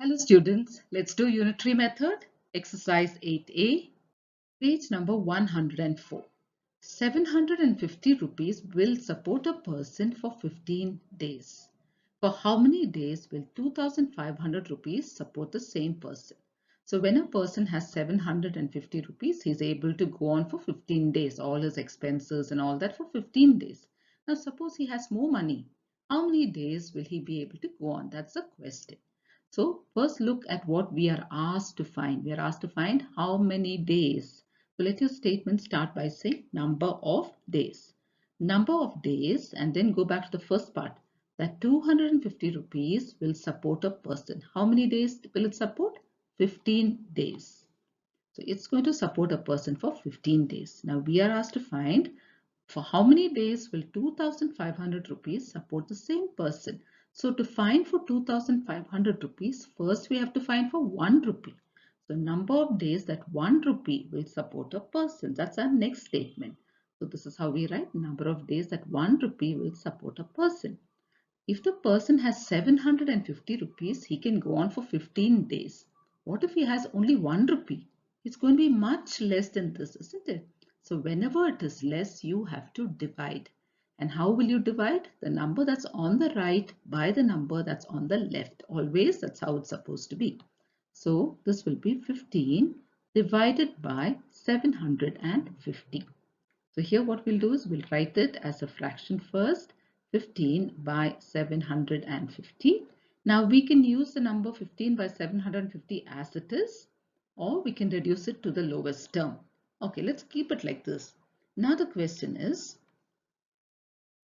Hello students, let's do unitary method, exercise 8a, page number 104. 750 rupees will support a person for 15 days. For how many days will 2500 rupees support the same person? So when a person has 750 rupees, he's able to go on for 15 days, all his expenses and all that for 15 days. Now suppose he has more money. How many days will he be able to go on? That's the question. So first look at what we are asked to find. We are asked to find how many days. So let your statement start by saying number of days. Number of days, and then go back to the first part. That 250 rupees will support a person. How many days will it support? 15 days. So it's going to support a person for 15 days. Now we are asked to find for how many days will 2500 rupees support the same person. So to find for 2500 rupees, first we have to find for 1 rupee. So number of days that 1 rupee will support a person. That's our next statement. So this is how we write number of days that 1 rupee will support a person. If the person has 750 rupees, he can go on for 15 days. What if he has only 1 rupee? It's going to be much less than this, isn't it? So whenever it is less, you have to divide. And how will you divide? The number that's on the right by the number that's on the left. Always, that's how it's supposed to be. So this will be 15 divided by 750. So here what we'll do is we'll write it as a fraction first. 15 by 750. Now we can use the number 15 by 750 as it is, or we can reduce it to the lowest term. Okay, let's keep it like this. Now the question is,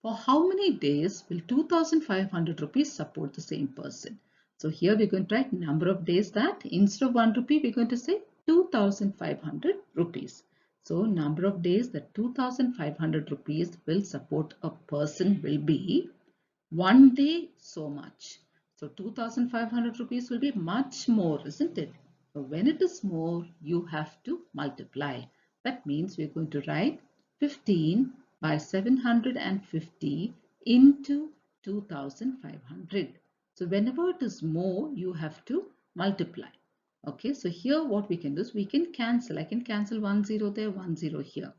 for how many days will 2500 rupees support the same person? So here we're going to write number of days that instead of 1 rupee, we're going to say 2500 rupees. So number of days that 2500 rupees will support a person will be 1 day so much. So 2500 rupees will be much more, isn't it? So when it is more, you have to multiply. That means we're going to write 15 by 750 into 2500. So whenever it is more, you have to multiply. Okay, so here what we can do is we can cancel. I can cancel 1 0 there, 1 0 here.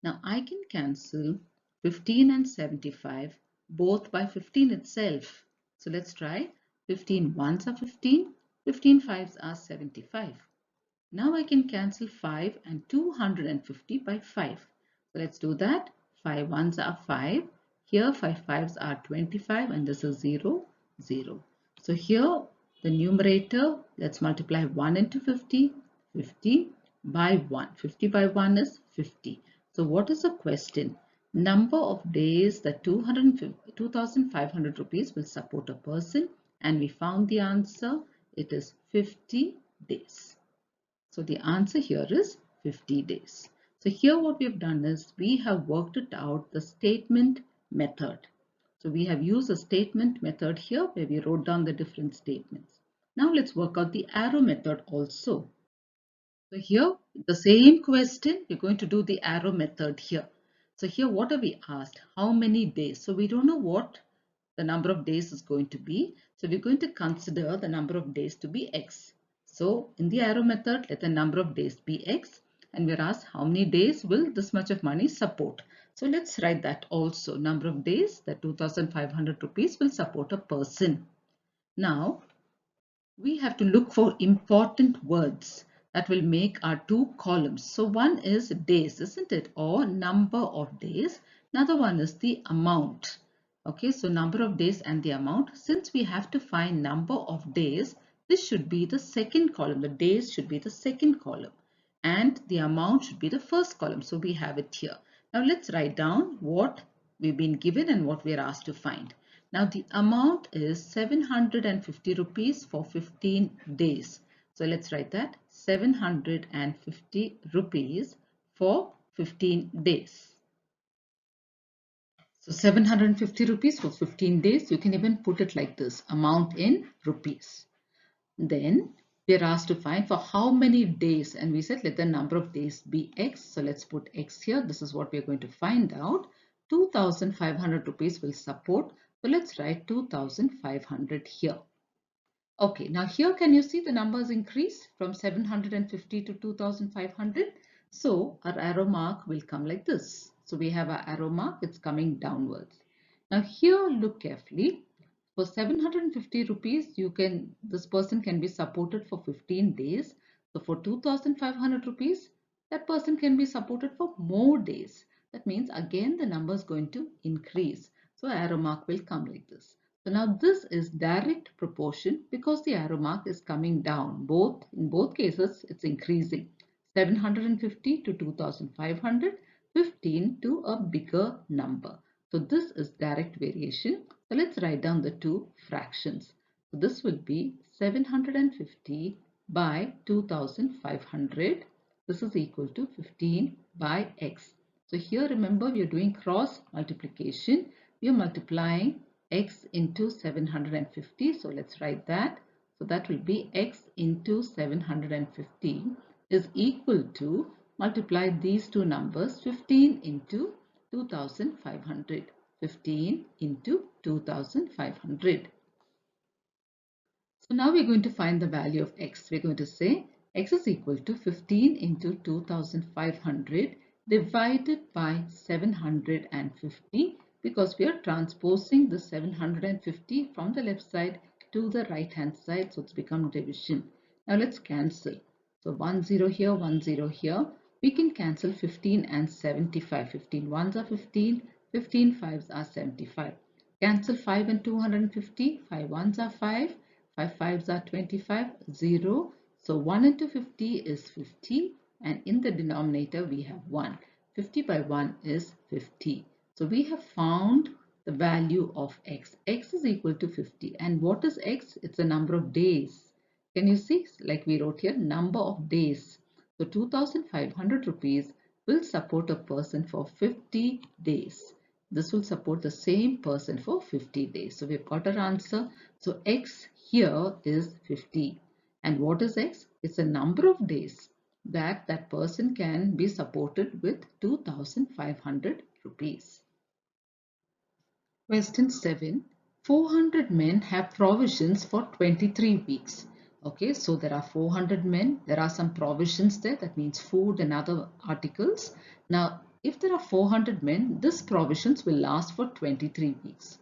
Now I can cancel 15 and 75 both by 15 itself. So let's try. 15 ones are 15, 15 fives are 75. Now I can cancel 5 and 250 by 5. So let's do that. 5 ones are 5. Here 5 fives are 25 and this is 0, 0. So here the numerator, let's multiply 1 into 50, 50 by 1. 50 by 1 is 50. So what is the question? Number of days that 2500 rupees will support a person, and we found the answer. It is 50 days. So the answer here is 50 days. So here what we have done is we have worked it out the statement method. So we have used a statement method here where we wrote down the different statements. Now let's work out the arrow method also. So here the same question, we're going to do the arrow method here. So here what are we asked? How many days? So we don't know what the number of days is going to be. So we're going to consider the number of days to be x. So in the arrow method, let the number of days be x, and we're asked how many days will this much of money support. So let's write that also. Number of days that 2500 rupees will support a person. Now we have to look for important words that will make our two columns. So one is days, isn't it? Or number of days. Another one is the amount. Okay, so number of days and the amount. Since we have to find number of days, this should be the second column. The days should be the second column and the amount should be the first column. So we have it here. Now let's write down what we've been given and what we are asked to find. Now the amount is 750 rupees for 15 days. So let's write that 750 rupees for 15 days. So 750 rupees for 15 days. You can even put it like this, amount in rupees. Then we are asked to find for how many days, and we said let the number of days be x. So let's put x here. This is what we are going to find out. 2500 rupees will support. So let's write 2500 here. Okay, now here can you see the numbers increase from 750 to 2500? So our arrow mark will come like this. So we have our arrow mark, it's coming downwards. Now here look carefully. For 750 rupees, this person can be supported for 15 days. So for 2500 rupees, that person can be supported for more days. That means again the number is going to increase. So arrow mark will come like this. So now this is direct proportion because the arrow mark is coming down. In both cases, it's increasing. 750 to 2500, 15 to a bigger number. So this is direct variation. So let's write down the two fractions. So this will be 750 by 2500. This is equal to 15 by x. So here remember we are doing cross multiplication. We are multiplying x into 750. So let's write that. So that will be x into 750 is equal to, multiply these two numbers, 15 into 2500. 15 into 2500. So now we're going to find the value of x. We're going to say x is equal to 15 into 2500 divided by 750 because we are transposing the 750 from the left side to the right hand side. So it's become division. Now let's cancel. So 1 0 here, 1 0 here. We can cancel 15 and 75. 15 ones are 15, 15 fives are 75. Cancel 5 and 250. 5 ones are 5. 5 fives are 25, 0. So 1 into 50 is 50 and in the denominator we have 1. 50 by 1 is 50. So we have found the value of x. X is equal to 50 and what is x? It's a number of days. Can you see, like we wrote here, number of days. So 2500 rupees will support a person for 50 days. This will support the same person for 50 days. So we've got our answer. So x here is 50. And what is x? It's a number of days that that person can be supported with 2500 rupees. Question 7. 400 men have provisions for 23 weeks. Okay, so there are 400 men. There are some provisions there. That means food and other articles. Now, if there are 400 men, this provisions will last for 23 weeks.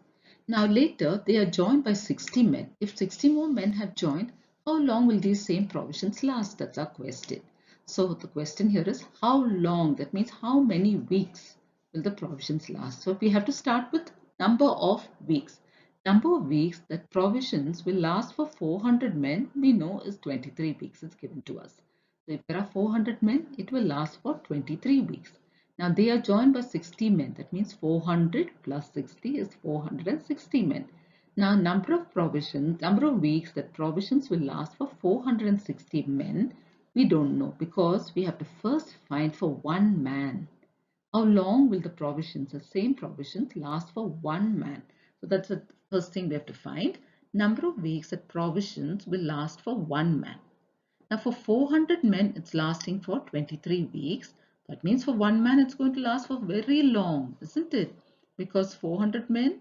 Now later, they are joined by 60 men. If 60 more men have joined, how long will these same provisions last? That's our question. So the question here is how long? That means how many weeks will the provisions last? So we have to start with number of weeks. Number of weeks that provisions will last for 400 men, we know is 23 weeks is given to us. So if there are 400 men, it will last for 23 weeks. Now they are joined by 60 men. That means 400 plus 60 is 460 men. Now number of weeks that provisions will last for 460 men, we don't know because we have to first find for one man. How long will the same provisions last for one man? So that's the first thing we have to find. Number of weeks that provisions will last for one man. Now for 400 men, it's lasting for 23 weeks. That means for one man, it's going to last for very long, isn't it? Because 400 men,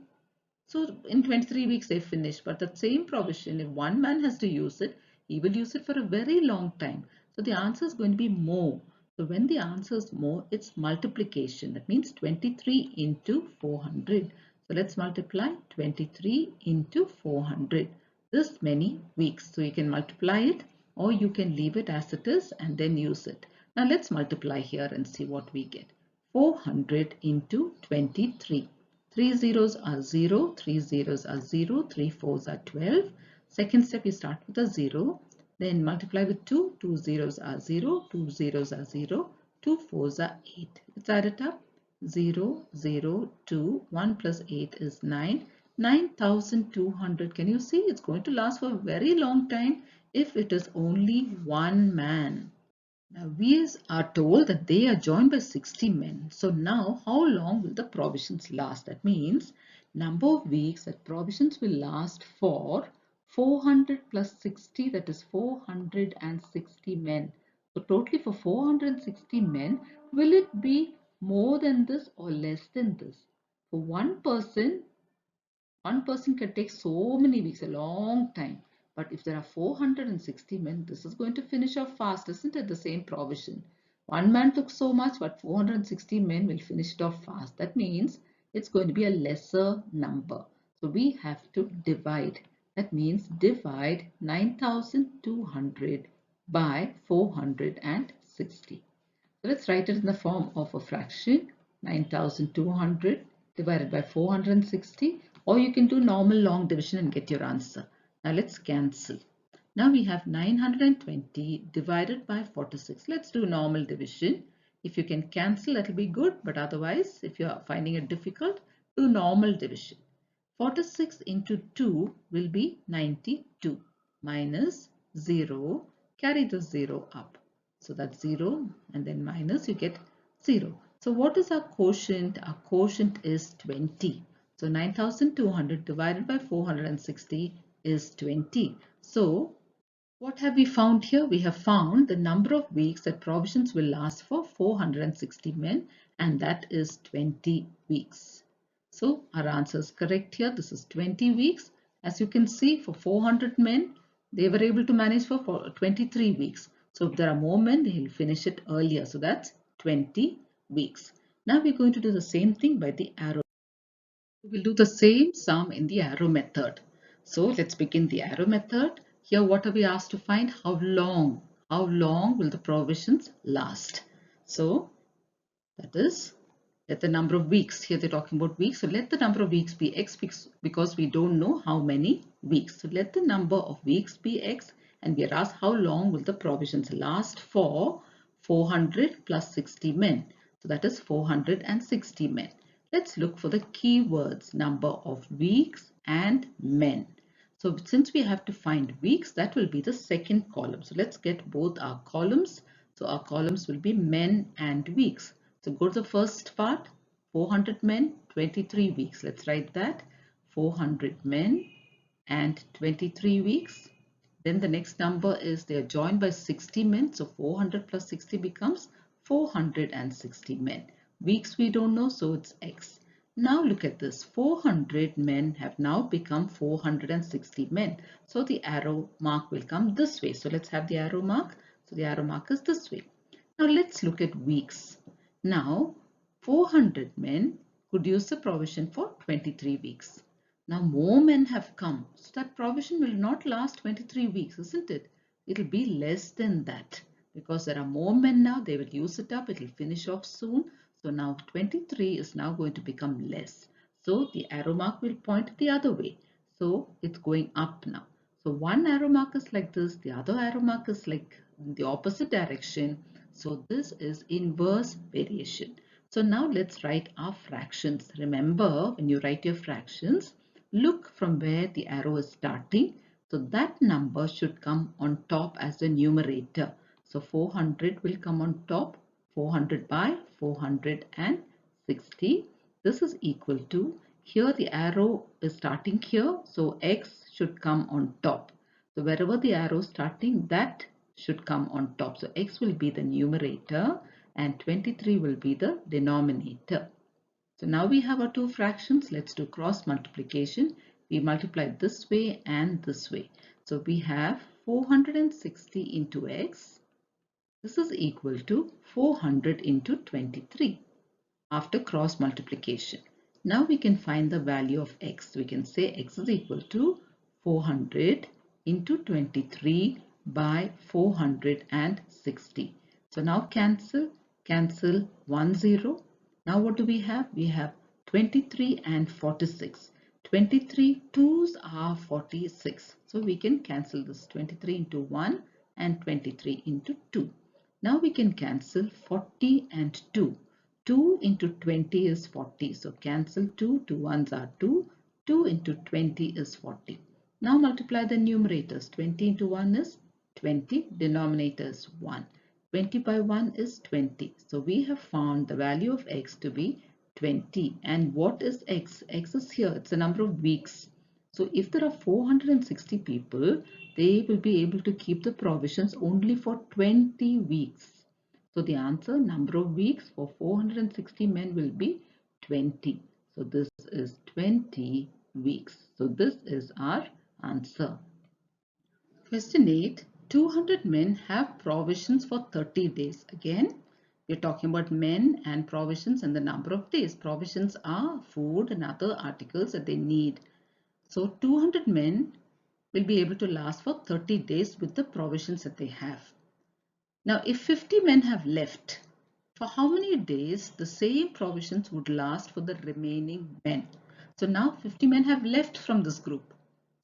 so in 23 weeks they finish. But that same provision, if one man has to use it, he will use it for a very long time. So the answer is going to be more. So when the answer is more, it's multiplication. That means 23 into 400. So let's multiply 23 into 400. This many weeks. So you can multiply it or you can leave it as it is and then use it. Now let's multiply here and see what we get. 400 into 23. 3 zeros are 0, 3 zeros are 0, 3 fours are 12. Second step, you start with a 0, then multiply with 2, 2 zeros are 0, 2 zeros are 0, 2 fours are 8. Let's add it up. 0, 0, 2, 1 plus 8 is 9. 9,200. Can you see? It's going to last for a very long time if it is only one man. Now we are told that they are joined by 60 men. So now how long will the provisions last? That means number of weeks that provisions will last for 400 plus 60, that is 460 men. So totally for 460 men, will it be more than this or less than this? For one person can take so many weeks, a long time. But if there are 460 men, this is going to finish off fast, isn't it? The same provision. One man took so much, but 460 men will finish it off fast. That means it's going to be a lesser number. So we have to divide. That means divide 9,200 by 460. So let's write it in the form of a fraction. 9,200 divided by 460, or you can do normal long division and get your answer. Now let's cancel. Now we have 920 divided by 46. Let's do normal division. If you can cancel, that will be good, but otherwise, if you are finding it difficult, do normal division. 46 into 2 will be 92 minus 0, carry the 0 up. So that's 0 and then minus, you get 0. So what is our quotient? Our quotient is 20. So 9,200 divided by 460 is 20. So what have we found here? We have found the number of weeks that provisions will last for 460 men, and that is 20 weeks. So our answer is correct here. This is 20 weeks. As you can see, for 400 men, they were able to manage for 23 weeks. So if there are more men, they will finish it earlier. So that's 20 weeks. Now we're going to do the same thing by the arrow. We'll do the same sum in the arrow method. So let's begin the arrow method. Here what are we asked to find? How long? How long will the provisions last? So that is, let the number of weeks. Here they're talking about weeks. So let the number of weeks be x because we don't know how many weeks. So let the number of weeks be x, and we are asked how long will the provisions last for 400 plus 60 men. So that is 460 men. Let's look for the keywords, number of weeks and men. So since we have to find weeks, that will be the second column. So let's get both our columns. So our columns will be men and weeks. So go to the first part, 400 men, 23 weeks. Let's write that, 400 men and 23 weeks. Then the next number is they are joined by 60 men. So 400 plus 60 becomes 460 men. Weeks we don't know, so it's X. Now look at this, 400 men have now become 460 men. So the arrow mark will come this way. So let's have the arrow mark. So the arrow mark is this way. Now let's look at weeks. Now 400 men could use the provision for 23 weeks. Now more men have come, so that provision will not last 23 weeks, isn't it? It will be less than that because there are more men now. They will use it up. It will finish off soon. So now 23 is now going to become less. So the arrow mark will point the other way. So it's going up now. So one arrow mark is like this. The other arrow mark is like in the opposite direction. So this is inverse variation. So now let's write our fractions. Remember, when you write your fractions, look from where the arrow is starting. So that number should come on top as the numerator. So 400 will come on top. 400 by 460. This is equal to, here the arrow is starting here. So X should come on top. So wherever the arrow is starting, that should come on top. So X will be the numerator and 23 will be the denominator. So now we have our two fractions. Let's do cross multiplication. We multiply this way and this way. So we have 460 into X. This is equal to 400 into 23 after cross multiplication. Now we can find the value of X. We can say X is equal to 400 into 23 by 460. So now cancel 1 0. Now what do we have? We have 23 and 46. 23 2s are 46. So we can cancel this 23 into 1 and 23 into 2. Now we can cancel 40 and 2. 2 into 20 is 40. So cancel 2. 2 ones are 2. 2 into 20 is 40. Now multiply the numerators. 20 into 1 is 20. Denominator is 1. 20 by 1 is 20. So we have found the value of X to be 20. And what is X? X is here. It's the number of weeks. So if there are 460 people, they will be able to keep the provisions only for 20 weeks. So the answer, number of weeks for 460 men will be 20. So this is 20 weeks. So this is our answer. Question 8. 200 men have provisions for 30 days. Again, we're talking about men and provisions and the number of days. Provisions are food and other articles that they need. So 200 men will be able to last for 30 days with the provisions that they have. Now, if 50 men have left, for how many days the same provisions would last for the remaining men? So now 50 men have left from this group.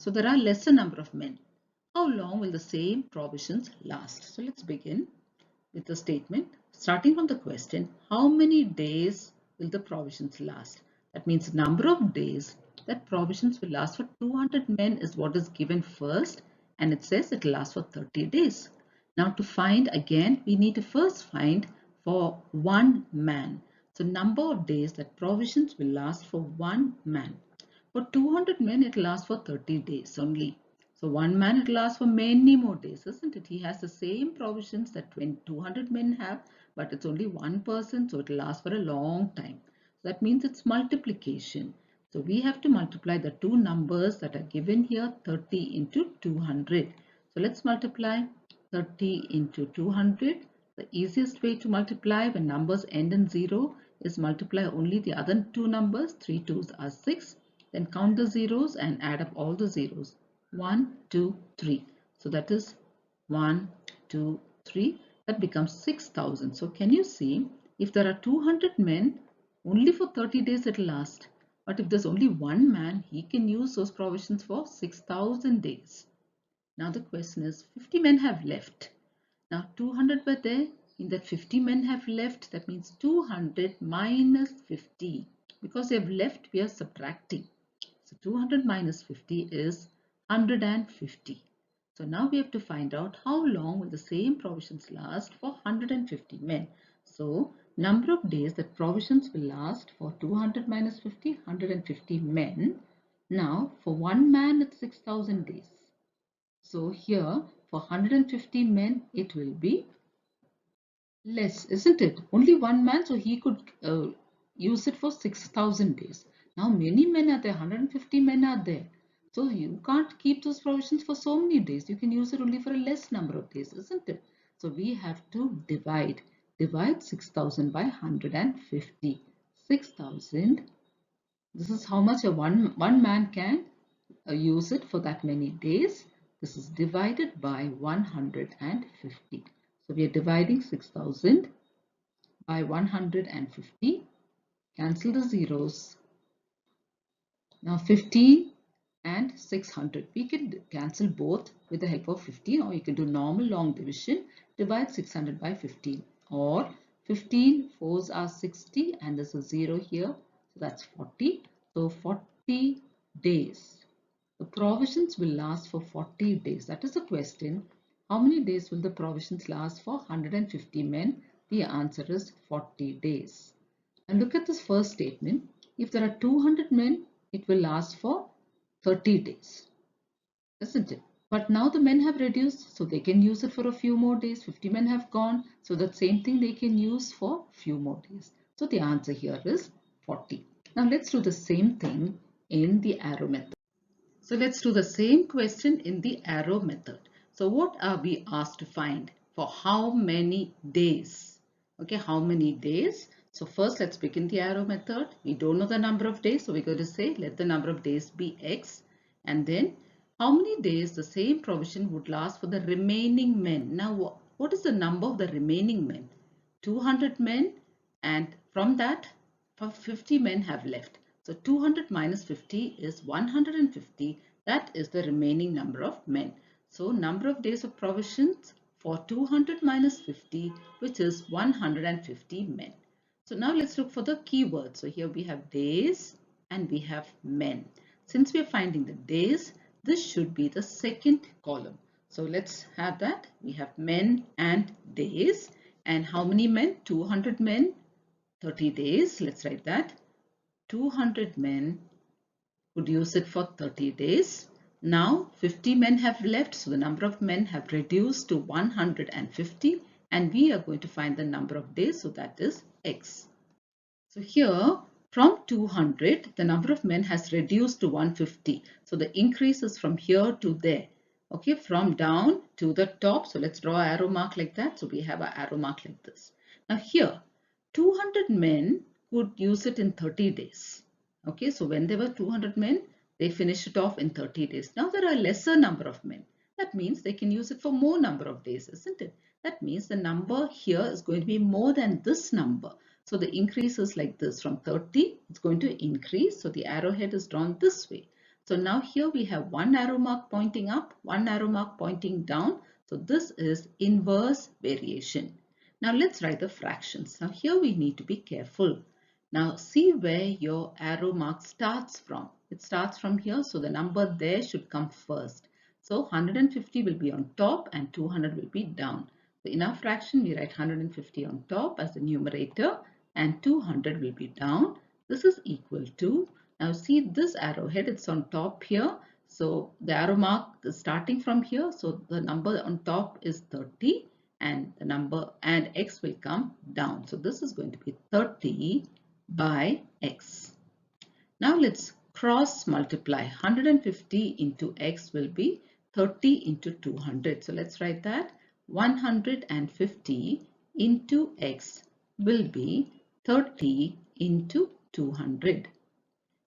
So there are lesser number of men. How long will the same provisions last? So let's begin with the statement. Starting from the question, how many days will the provisions last? That means number of days that provisions will last for 200 men is what is given first, and it says it will last for 30 days. Now to find again, we need to first find for one man. So number of days that provisions will last for one man. For 200 men, it lasts for 30 days only. So one man, it lasts for many more days, isn't it? He has the same provisions that 200 men have, but it's only one person, so it lasts for a long time. So that means it's multiplication. So we have to multiply the two numbers that are given here, 30 into 200. So let's multiply 30 into 200. The easiest way to multiply when numbers end in 0 is multiply only the other two numbers. 3 2s are 6. Then count the zeros and add up all the zeros. 1, 2, 3. So that is 1, 2, 3. That becomes 6,000. So can you see, if there are 200 men, only for 30 days it will last. But if there's only one man, he can use those provisions for 6,000 days. Now the question is, 50 men have left. Now 200 were there. In that 50 men have left. That means 200 minus 50. Because they have left, we are subtracting. So 200 minus 50 is 150. So now we have to find out how long will the same provisions last for 150 men. So number of days that provisions will last for 200 minus 50, 150 men. Now for one man it's 6,000 days. So here for 150 men it will be less, isn't it? Only one man, so he could use it for 6,000 days. Now many men are there, 150 men are there. So you can't keep those provisions for so many days. You can use it only for a less number of days, isn't it? So we have to divide. Divide 6,000 by 150. 6,000. This is how much one man can use it for that many days. This is divided by 150. So we are dividing 6,000 by 150. Cancel the zeros. Now 15 and 600. We can cancel both with the help of 15, or you can do normal long division. Divide 600 by 15, or 15 fours are 60 and there's a 0 here. So that's 40. So 40 days. The provisions will last for 40 days. That is the question. How many days will the provisions last for 150 men? The answer is 40 days. And look at this first statement. If there are 200 men, it will last for 30 days, isn't it? But now the men have reduced, so they can use it for a few more days. 50 men have gone, so that same thing they can use for few more days. So the answer here is 40. Now let's do the same thing in the arrow method. So let's do the same question in the arrow method. So what are we asked to find? For how many days? Okay, how many days? So first let's begin the arrow method. We don't know the number of days, so we're going to say let the number of days be x. And then how many days the same provision would last for the remaining men? Now what is the number of the remaining men? 200 men, and from that 50 men have left. So 200 minus 50 is 150. That is the remaining number of men. So number of days of provisions for 200 minus 50, which is 150 men. So now let's look for the keywords. So here we have days and we have men. Since we are finding the days, this should be the second column. So let's have that. We have men and days. And how many men? 200 men, 30 days. Let's write that. 200 men would use it for 30 days. Now 50 men have left, so the number of men have reduced to 150, and we are going to find the number of days, so that is x. So here from 200 the number of men has reduced to 150, so the increase is from here to there. Okay, from down to the top. So let's draw an arrow mark like that. So we have an arrow mark like this. Now here, 200 men could use it in 30 days. Okay, so when there were 200 men, they finished it off in 30 days. Now there are a lesser number of men. That means they can use it for more number of days, isn't it? That means the number here is going to be more than this number. So the increase is like this. From 30, it's going to increase. So the arrowhead is drawn this way. So now here we have one arrow mark pointing up, one arrow mark pointing down. So this is inverse variation. Now let's write the fractions. Now here we need to be careful. Now see where your arrow mark starts from. It starts from here, so the number there should come first. So 150 will be on top and 200 will be down. So in our fraction we write 150 on top as the numerator and 200 will be down. This is equal to, now see this arrowhead, it's on top here. So the arrow mark is starting from here. So the number on top is 30 and the number and x will come down. So this is going to be 30 by x. Now let's cross multiply. 150 into x will be 30 into 200. So let's write that 150 into x will be 30 into 200.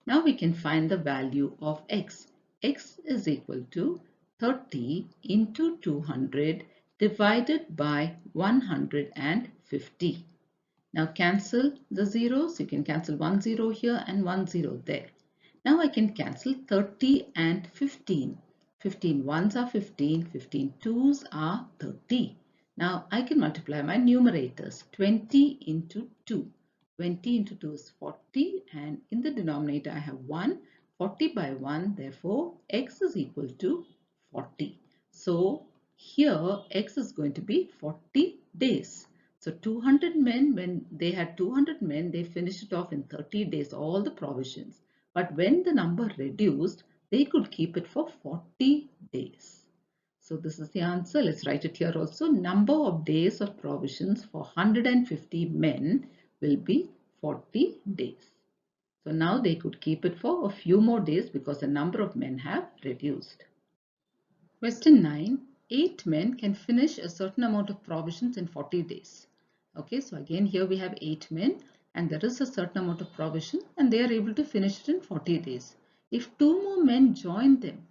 Now we can find the value of x. X is equal to 30 into 200 divided by 150. Now cancel the zeros. You can cancel 1 0 here and 1 0 there. Now I can cancel 30 and 15. 15 ones are 15, 15 twos are 30. Now I can multiply my numerators. 20 into 2. 20 into 2 is 40 and in the denominator I have 1. 40 by 1, therefore x is equal to 40. So here x is going to be 40 days. So 200 men, when they had 200 men, they finished it off in 30 days, all the provisions. But when the number reduced, they could keep it for 40 days. So this is the answer. Let's write it here also. Number of days of provisions for 150 men will be 40 days. So now they could keep it for a few more days because the number of men have reduced. Question 9. 8 men can finish a certain amount of provisions in 40 days. Okay, so again here we have 8 men and there is a certain amount of provision and they are able to finish it in 40 days. If 2 more men join them,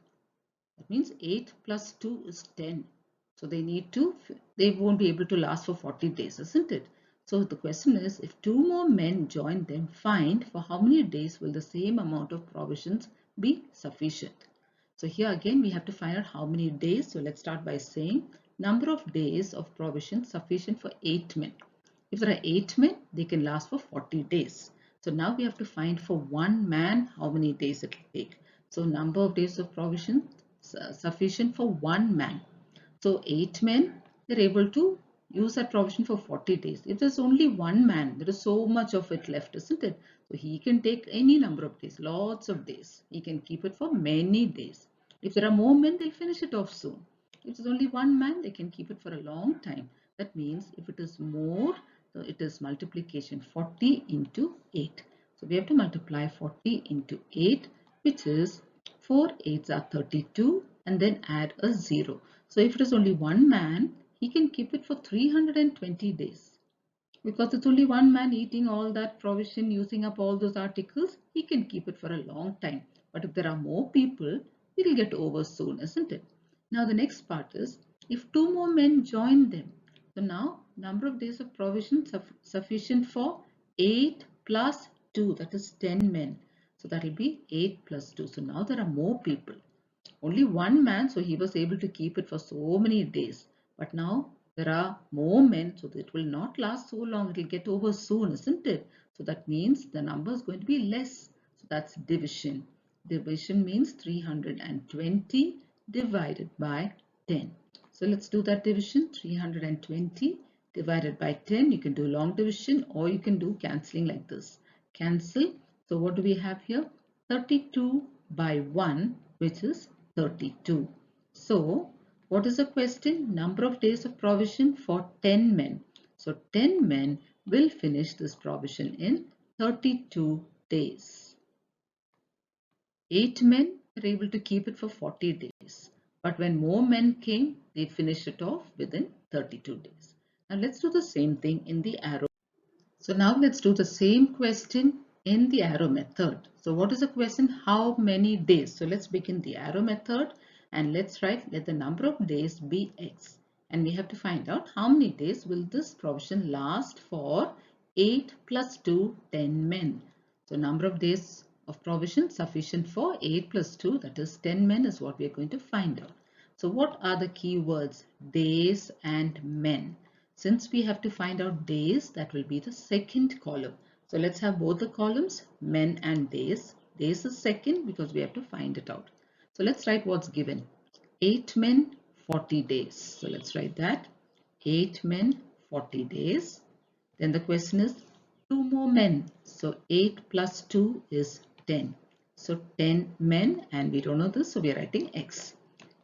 that means 8 plus 2 is 10. So they won't be able to last for 40 days, isn't it? So the question is, if 2 more men join them, find for how many days will the same amount of provisions be sufficient. So here again we have to find out how many days. So let's start by saying number of days of provision sufficient for 8 men. If there are 8 men, they can last for 40 days. So now we have to find for 1 man how many days it will take. So number of days of provision sufficient for 1 man. So 8 men, they're able to use that provision for 40 days. If there's only 1 man, there is so much of it left, isn't it? So he can take any number of days, lots of days. He can keep it for many days. If there are more men, they'll finish it off soon. If there's only 1 man, they can keep it for a long time. That means if it is more, so it is multiplication 40 into 8. So we have to multiply 40 into 8, which is 4 8s are 32 and then add a 0. So if it is only 1 man, he can keep it for 320 days. Because it's only 1 man eating all that provision, using up all those articles, he can keep it for a long time. But if there are more people, it will get over soon, isn't it? Now the next part is, if 2 more men join them. So now number of days of provision sufficient for 8 plus 2, that is 10 men. So that will be 8 plus 2. So now there are more people. Only 1 man, so he was able to keep it for so many days. But now there are more men, so it will not last so long. It will get over soon, isn't it? So that means the number is going to be less. So that's division. Division means 320 divided by 10. So let's do that division. 320 divided by 10. You can do long division or you can do cancelling like this. Cancel. So what do we have here? 32 by 1, which is 32. So what is the question? Number of days of provision for 10 men. So 10 men will finish this provision in 32 days. 8 men are able to keep it for 40 days. But when more men came, they finished it off within 32 days. Now let's do the same thing in the arrow. So now let's do the same question in the arrow method. So what is the question? How many days? So let's begin the arrow method and let's write, let the number of days be x. And we have to find out how many days will this provision last for 8 plus 2, 10 men. So number of days of provision sufficient for 8 plus 2, that is 10 men, is what we are going to find out. So what are the key words? Days and men. Since we have to find out days, that will be the second column. So let's have both the columns, men and days. Days is second because we have to find it out. So let's write what's given. 8 men, 40 days. So let's write that. 8 men, 40 days. Then the question is 2 more men. So 8 plus 2 is 10. So 10 men, and we don't know this, so we are writing x.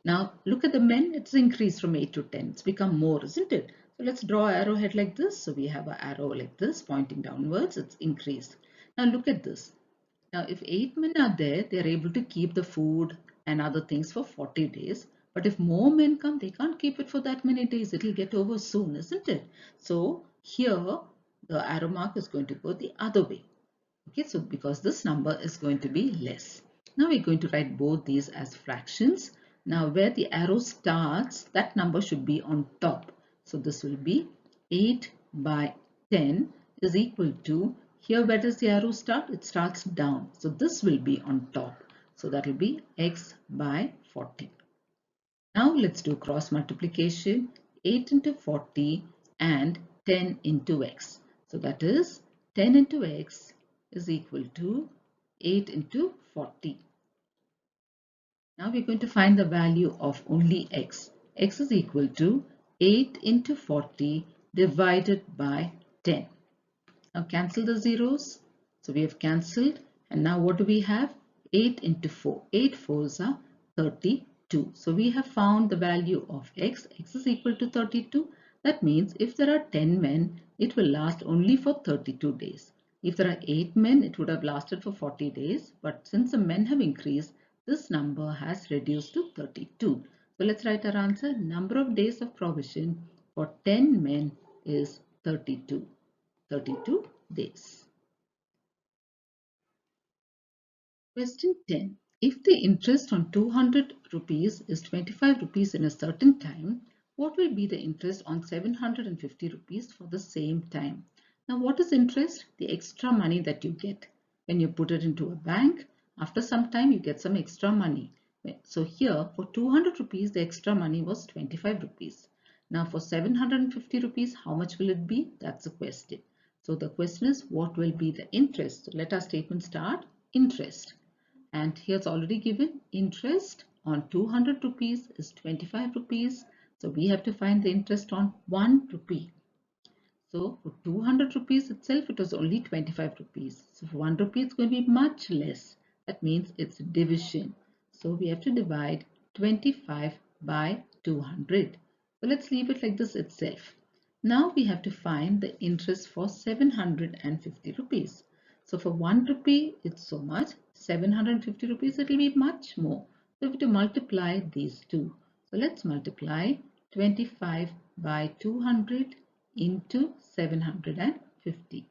Now look at the men, it's increased from 8 to 10. It's become more, isn't it? So let's draw an arrowhead like this. So we have an arrow like this pointing downwards. It's increased. Now look at this. Now if 8 men are there, they are able to keep the food and other things for 40 days. But if more men come, they can't keep it for that many days. It will get over soon, isn't it? So here the arrow mark is going to go the other way. Okay, so because this number is going to be less. Now we're going to write both these as fractions. Now where the arrow starts, that number should be on top. So this will be 8 by 10 is equal to, here where does the arrow start? It starts down. So this will be on top. So that will be x by 40. Now let's do cross multiplication. 8 into 40 and 10 into x. So that is 10 into x is equal to 8 into 40. Now we're going to find the value of only x. X is equal to 8 into 40 divided by 10. Now cancel the zeros. So we have cancelled. And now what do we have? 8 into 4. 8 fours are 32. So we have found the value of x. X is equal to 32. That means if there are 10 men, it will last only for 32 days. If there are 8 men, it would have lasted for 40 days. But since the men have increased, this number has reduced to 32. So let's write our answer. Number of days of provision for 10 men is 32. 32 days. Question 10. If the interest on 200 rupees is 25 rupees in a certain time, what will be the interest on 750 rupees for the same time? Now what is interest? The extra money that you get. When you put it into a bank, after some time you get some extra money. So here for 200 rupees the extra money was 25 rupees. Now for 750 rupees how much will it be? That's the question. So the question is what will be the interest? So let our statement start. Interest. And here it's already given interest on 200 rupees is 25 rupees. So we have to find the interest on 1 rupee. So for 200 rupees itself, it was only 25 rupees. So for 1 rupee, it's going to be much less. That means it's division. So we have to divide 25 by 200. So let's leave it like this itself. Now we have to find the interest for 750 rupees. So for 1 rupee, it's so much. 750 rupees, it will be much more. So we have to multiply these two. So let's multiply 25 by 200 into 750.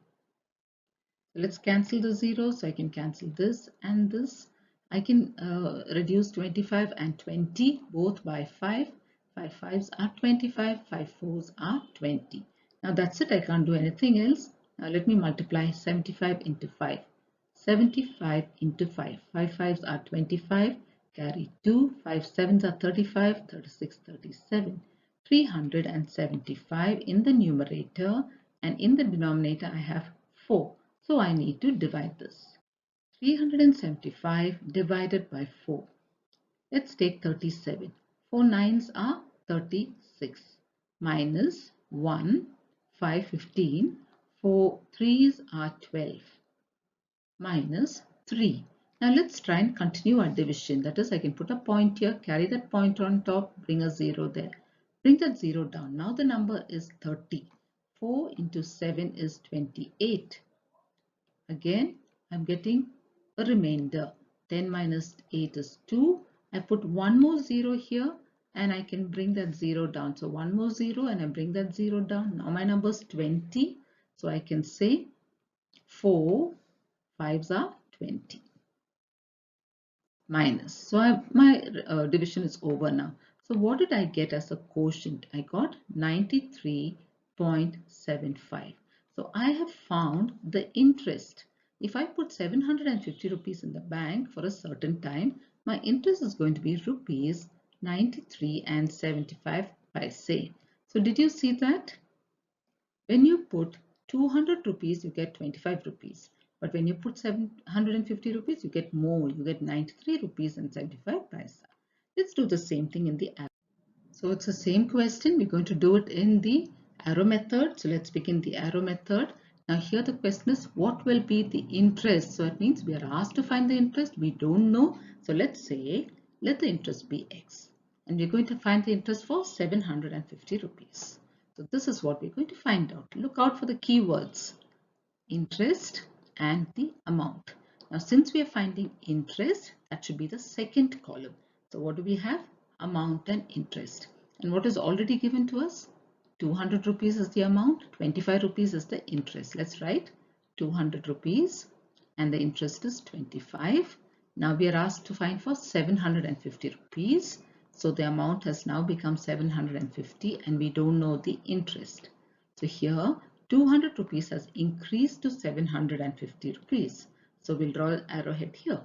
So let's cancel the zeros. So I can cancel this and this. I can reduce 25 and 20 both by 5. 5 5s are 25, 5 4s are 20. Now that's it. I can't do anything else. Now let me multiply 75 into 5. 75 into 5. 5 5s are 25. Carry 2. 5 7s are 35. 36, 37. 375 in the numerator, and in the denominator I have 4. So I need to divide this. 375 divided by 4. Let's take 37. 4 9s are 36. Minus 1, 5 15. 4 3s are 12. Minus 3. Now let's try and continue our division. That is, I can put a point here, carry that point on top, bring a 0 there. Bring that 0 down. Now the number is 30. 4 into 7 is 28. Again, I'm getting a remainder. 10 minus 8 is 2. I put one more 0 here. and I can bring that 0 down. So one more 0 and I bring that 0 down. Now my number is 20. So I can say 4 5s are 20 minus. So my division is over now. So what did I get as a quotient? I got 93.75. So I have found the interest. If I put 750 rupees in the bank for a certain time, my interest is going to be rupees 93 and 75 paise. So did you see that? When you put 200 rupees, you get 25 rupees. But when you put 750 rupees, you get more. You get 93 rupees and 75 paisa. Let's do the same thing in the arrow. So it's the same question. We're going to do it in the arrow method. So let's begin the arrow method. Now here the question is, what will be the interest? So it means we are asked to find the interest. We don't know. So let's say, let the interest be X. And we're going to find the interest for 750 rupees. So this is what we're going to find out. Look out for the keywords, interest and the amount. Now since we are finding interest, that should be the second column. So what do we have? Amount and interest. And what is already given to us? 200 rupees is the amount, 25 rupees is the interest. Let's write 200 rupees and the interest is 25. Now we are asked to find for 750 rupees. So the amount has now become 750 and we don't know the interest. So here 200 rupees has increased to 750 rupees. So we'll draw an arrowhead here.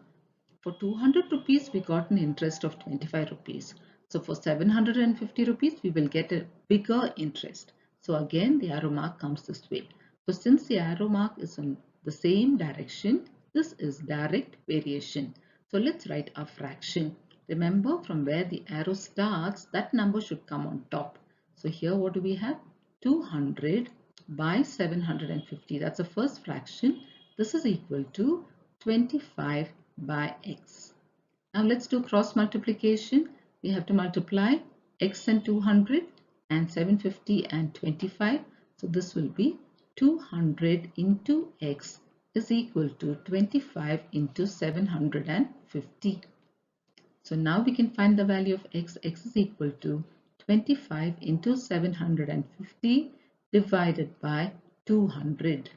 For 200 rupees, we got an interest of 25 rupees. So for 750 rupees, we will get a bigger interest. So again, the arrow mark comes this way. So since the arrow mark is in the same direction, this is direct variation. So let's write a fraction. Remember, from where the arrow starts, that number should come on top. So here what do we have? 200 by 750. That's the first fraction. This is equal to 25 by x. Now let's do cross multiplication. We have to multiply x and 200 and 750 and 25. So this will be 200 into x is equal to 25 into 750. So now we can find the value of x. X is equal to 25 into 750 divided by 200.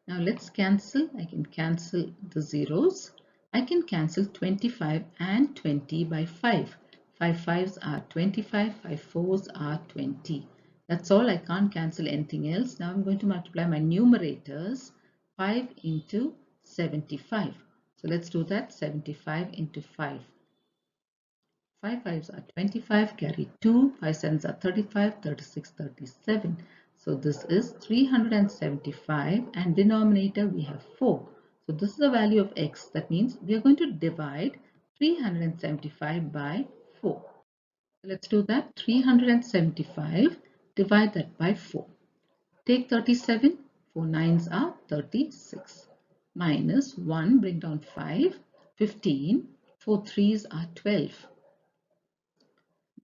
Now let's cancel. I can cancel the zeros. I can cancel 25 and 20 by 5. 5 5s are 25, 5 4s are 20. That's all. I can't cancel anything else. Now I'm going to multiply my numerators. 5 into 75. So let's do that. 75 into 5. 5 5s are 25, carry 2, 5 7s are 35, 36, 37. So this is 375 and denominator we have 4. So this is the value of x. That means we are going to divide 375 by 4. Let's do that. 375, divide that by 4. Take 37, 4 9s are 36. Minus 1, bring down 5, 15, 4 3s are 12.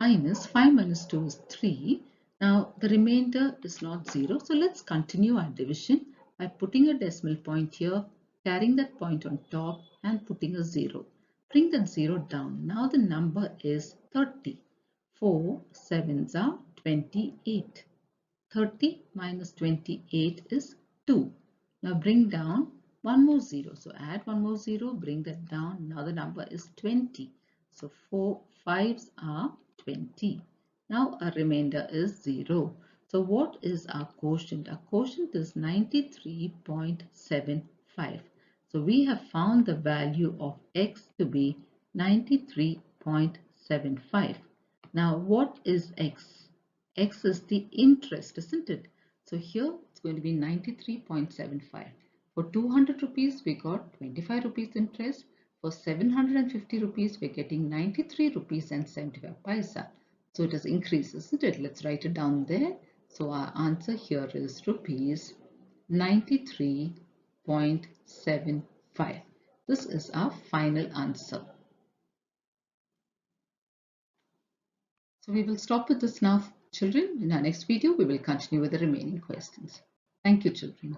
Minus 5 minus 2 is 3. Now the remainder is not 0. So let's continue our division by putting a decimal point here, carrying that point on top and putting a 0. Bring that 0 down. Now the number is 30. 4 7s are 28. 30 minus 28 is 2. Now bring down one more 0. So add one more 0, bring that down. Now the number is 20. So 4 5s are 20. Now our remainder is 0. So what is our quotient? Our quotient is 93.75. So we have found the value of x to be 93.75. Now what is x? X is the interest, isn't it? So here it's going to be 93.75. For 200 rupees, we got 25 rupees interest. For 750 rupees, we're getting 93 rupees and 75 paisa. So it has increased, isn't it? Let's write it down there. So our answer here is rupees 93.75. This is our final answer. So we will stop with this now, children. In our next video, we will continue with the remaining questions. Thank you, children.